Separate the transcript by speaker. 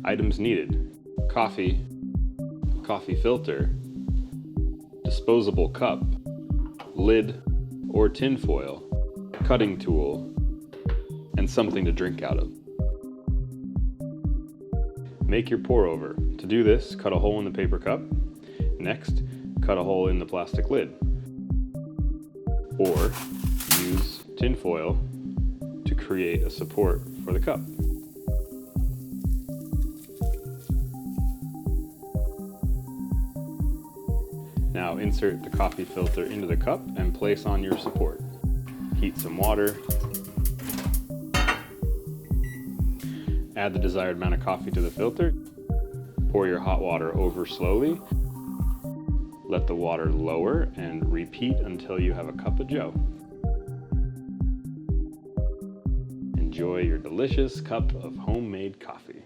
Speaker 1: Items needed: coffee, coffee filter, disposable cup, lid or tin foil, cutting tool, and something to drink out of. Make your pour over. To do this, cut a hole in the paper cup. Next, cut a hole in the plastic lid. Or use tin foil to create a support for the cup. Now insert the coffee filter into the cup and place on your support. Heat some water. Add the desired amount of coffee to the filter. Pour your hot water over slowly. Let the water lower and repeat until you have a cup of joe. Enjoy your delicious cup of homemade coffee.